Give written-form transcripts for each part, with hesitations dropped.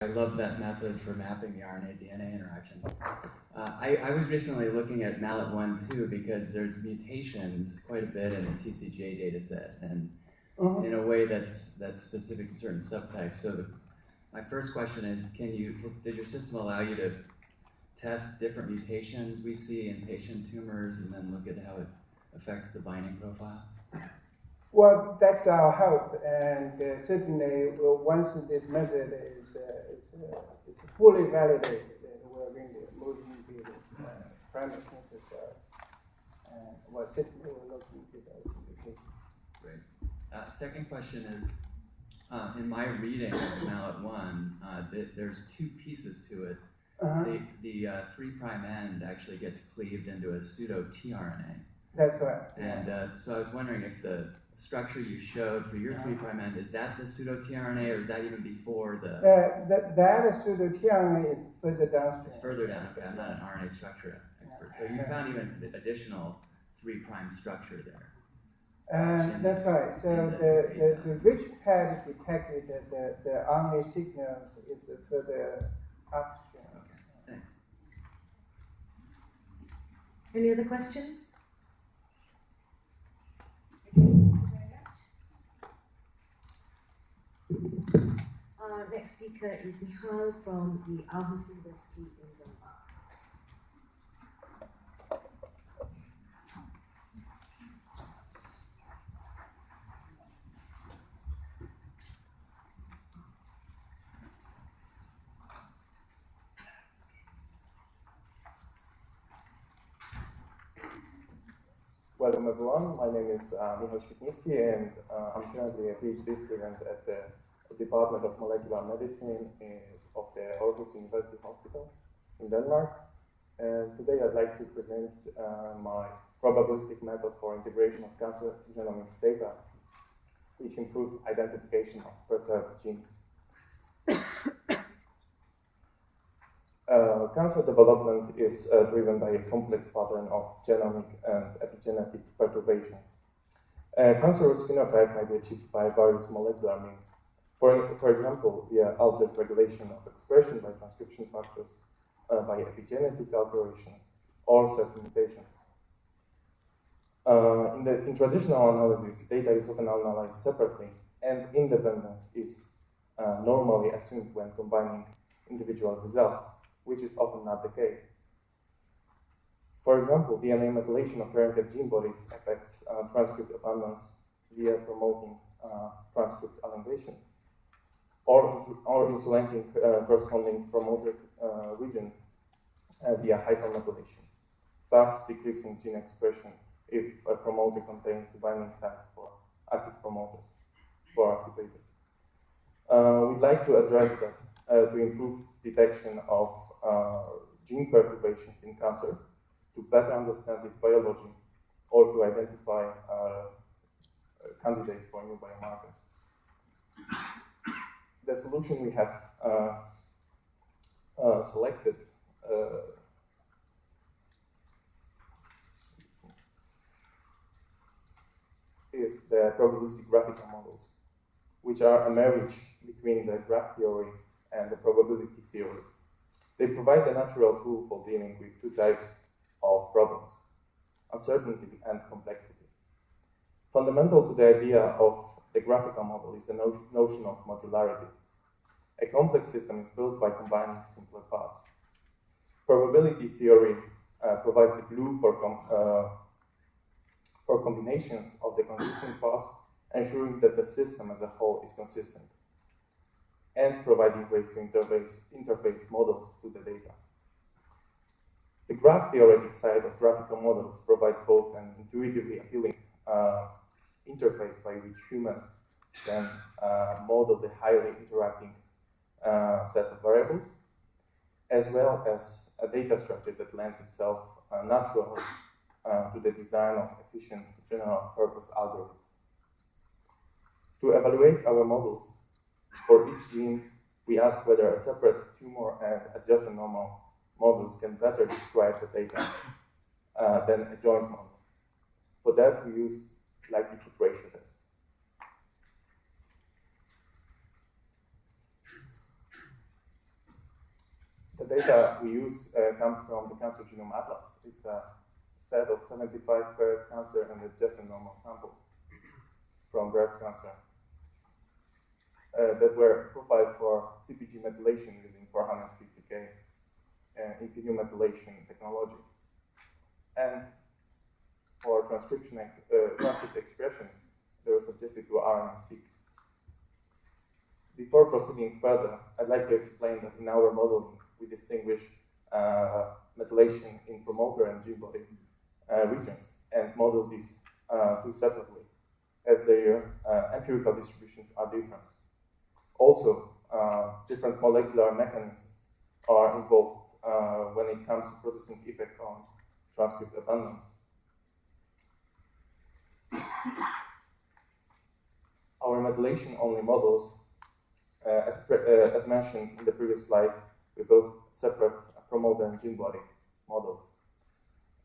I love that method for mapping the RNA-DNA interactions. I was recently looking at mallet1 too, because there's mutations quite a bit in the TCGA data set, and in a way that's specific to certain subtypes. So my first question is, did your system allow you to test different mutations we see in patient tumors and then look at how it affects the binding profile? Well, that's our hope, and certainly once this method is fully validated, we're going to move into this primary cancer cells, and well, certainly we'll look into those indications. Great. Second question is, in my reading of mallet1, there's two pieces to it. The 3' end actually gets cleaved into a pseudo tRNA. That's right. And so I was wondering if the structure you showed for your 3' end, is that the pseudo tRNA, or is that even before the... That pseudo tRNA is further downstream. It's further down. Okay, I'm not an RNA structure expert. So you found even additional 3' structure there. That's right. So the rich pad detected the RNA signals is further upstream. Okay, thanks. Any other questions? Our next speaker is Michał from the Aarhus University in Denmark. Welcome everyone, my name is Michał Świtnicki, and I'm currently a PhD student at the Department of Molecular Medicine of the Aarhus University Hospital in Denmark. And today I'd like to present my probabilistic method for integration of cancer genomics data, which improves identification of perturbed genes. Cancer development is driven by a complex pattern of genomic and epigenetic perturbations. Cancerous phenotype may be achieved by various molecular means. For example, via altered regulation of expression by transcription factors, by epigenetic alterations, or certain mutations. In traditional analysis, data is often analyzed separately, and independence is normally assumed when combining individual results, which is often not the case. For example, DNA methylation of parented gene bodies affects transcript abundance via promoting transcript elongation, or in selecting corresponding promoted region via hypermethylation, thus decreasing gene expression if a promoter contains binding sites for active promoters, for activators. We'd like to address that to improve detection of gene perturbations in cancer, to better understand its biology, or to identify candidates for new biomarkers. The solution we have selected is the probabilistic graphical models, which are a marriage between the graph theory and the probability theory. They provide a natural tool for dealing with two types of problems: uncertainty and complexity. Fundamental to the idea of the graphical model is the notion of modularity. A complex system is built by combining simpler parts. Probability theory provides a glue for combinations of the consistent parts, ensuring that the system as a whole is consistent, and providing ways to interface models to the data. The graph theoretic side of graphical models provides both an intuitively appealing interface by which humans can model the highly interacting sets of variables, as well as a data structure that lends itself naturally to the design of efficient general-purpose algorithms. To evaluate our models, for each gene, we ask whether a separate tumor and adjacent normal models can better describe the data than a joint model. For that, we use likelihood ratio test. data we use comes from the Cancer Genome Atlas. It's a set of 75 paired cancer and adjacent normal samples from breast cancer that were profiled for CpG methylation using 450K in vivo methylation technology. And for transcript expression, they were subjected to RNA-seq. Before proceeding further, I'd like to explain that in our modeling, we distinguish methylation in promoter and gene body regions and model these two separately, as their empirical distributions are different. Also, different molecular mechanisms are involved when it comes to producing effect on transcript abundance. Our methylation-only models, as mentioned in the previous slide, we built separate promoter and gene body models.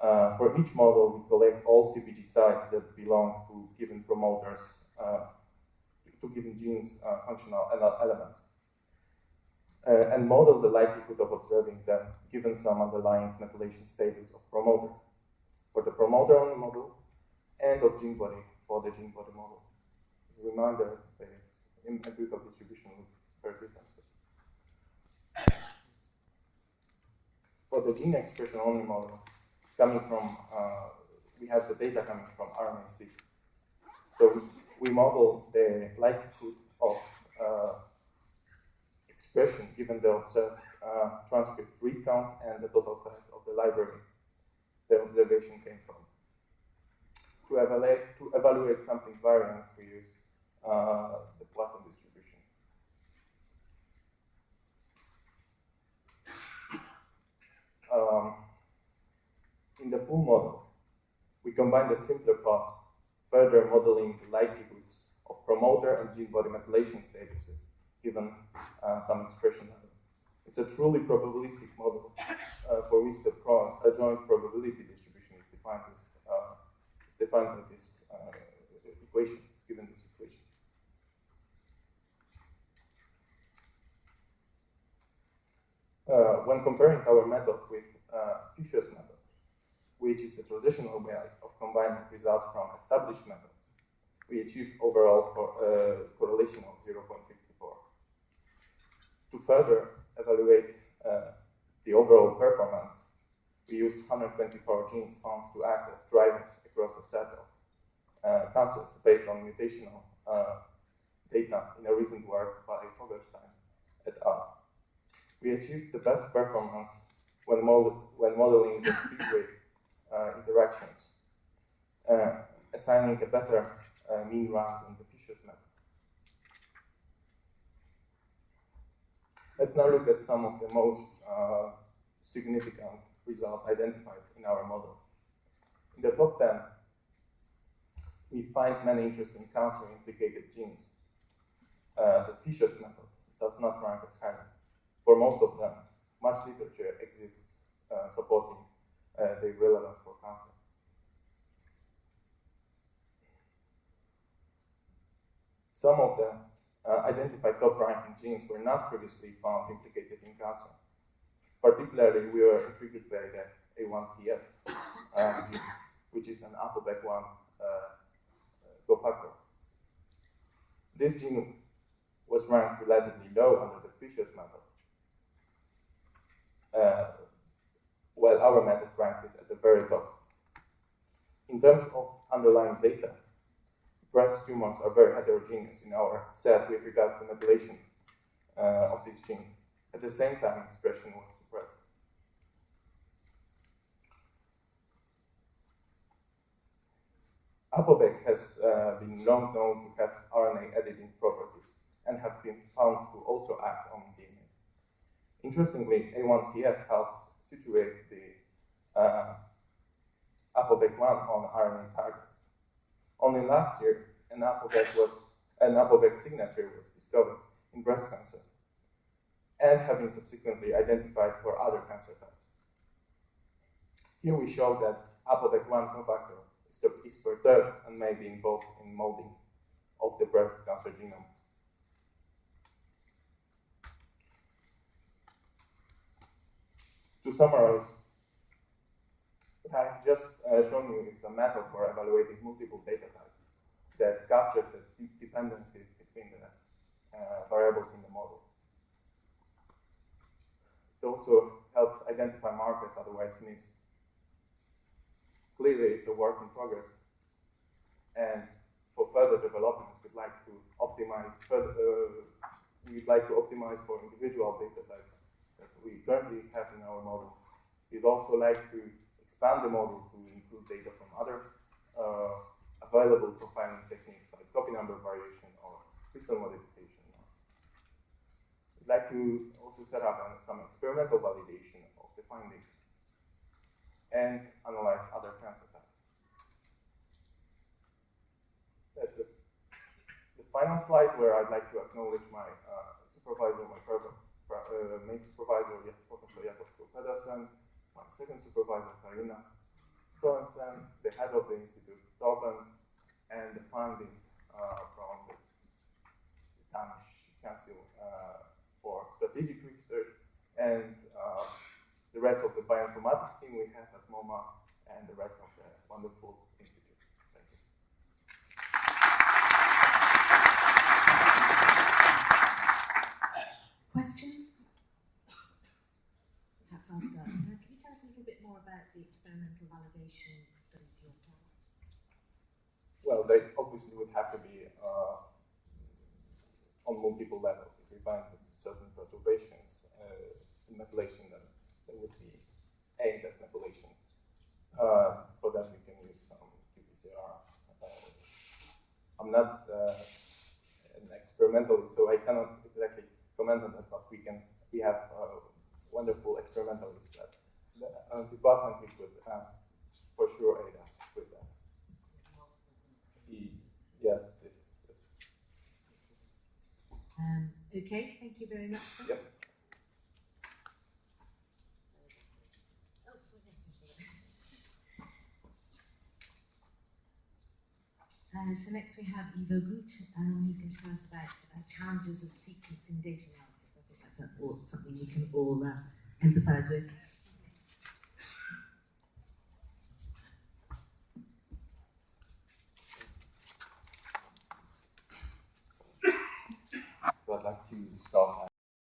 For each model, we collect all CpG sites that belong to given promoters, to given genes' functional elements, and model the likelihood of observing them given some underlying methylation status of promoter for the promoter-only model and of gene body for the gene body model. As a reminder, there is empirical distribution with very different. For the gene expression-only model, coming from, we have the data coming from RNA-seq. So we model the likelihood of expression given the observed transcript read count and the total size of the library the observation came from. To evaluate sampling variance, we use the Poisson distribution. In the full model, we combine the simpler parts, further modeling the likelihoods of promoter and gene body methylation statuses, given some expression level. It's a truly probabilistic model for which the joint probability distribution is defined with this equation. It's given this equation. When comparing our method with Fisher's method, which is the traditional way of combining results from established methods, we achieve overall correlation of 0.64. To further evaluate the overall performance, we use 124 genes found to act as drivers across a set of cancers based on mutational data in a recent work by Fogelstein et al. We achieved the best performance when modeling the three-way interactions, assigning a better mean rank than the Fisher's method. Let's now look at some of the most significant results identified in our model. In the top 10, we find many interesting cancer-implicated genes. The Fisher's method does not rank as high. For most of them, much literature exists supporting their relevance for cancer. Some of the identified top-ranking genes were not previously found implicated in cancer. Particularly, we were intrigued by the A1CF gene, which is an ApoBec1 cofactor. This gene was ranked relatively low under the Fisher's method, while our method ranked it at the very top. In terms of underlying data, breast tumors are very heterogeneous in our set with regard to methylation of this gene. At the same time, expression was suppressed. ApoBec has been long known to have RNA editing properties and have been found to also act on DNA. Interestingly, A1CF helps situate the ApoBec1 on RNA targets. Only last year, an ApoBec signature was discovered in breast cancer and have been subsequently identified for other cancer types. Here we show that ApoBec1 cofactor is perturbed and may be involved in molding of the breast cancer genome. To summarize, what I've just shown you is a method for evaluating multiple data types that captures the dependencies between the variables in the model. It also helps identify markers otherwise missed. Clearly, it's a work in progress, and for further developments, we'd like to optimize for individual data types that we currently have in our model. We'd also like to expand the model to include data from other available profiling techniques like copy number variation or crystal modification. We'd like to also set up some experimental validation of the findings and analyze other cancer types. That's it. The final slide where I'd like to acknowledge my supervisor, my main supervisor, Professor Pedersen, my second supervisor, Karina Sorensen, the head of the Institute, Torben, and the funding from the Danish Council for Strategic Research, and the rest of the bioinformatics team we have at MoMA, and the rest of the wonderful institute. Thank you. Questions? Perhaps I'll start. Can you tell us a little bit more about the experimental validation studies you're doing? Well, they obviously would have to be on multiple levels. If we find certain perturbations in methylation, then they would be aimed at methylation. For that, we can use some qPCR. I'm not an experimentalist, so I cannot exactly comment on that, but we have wonderful experimentalists at the department which would for sure aid us with that. Yes. Okay, thank you very much. Yep. Oh, sorry, yes. So next we have Ivo Gut, who's going to tell us about challenges of sequencing data analysis. I think that's something we can all empathise with. So I'd like to start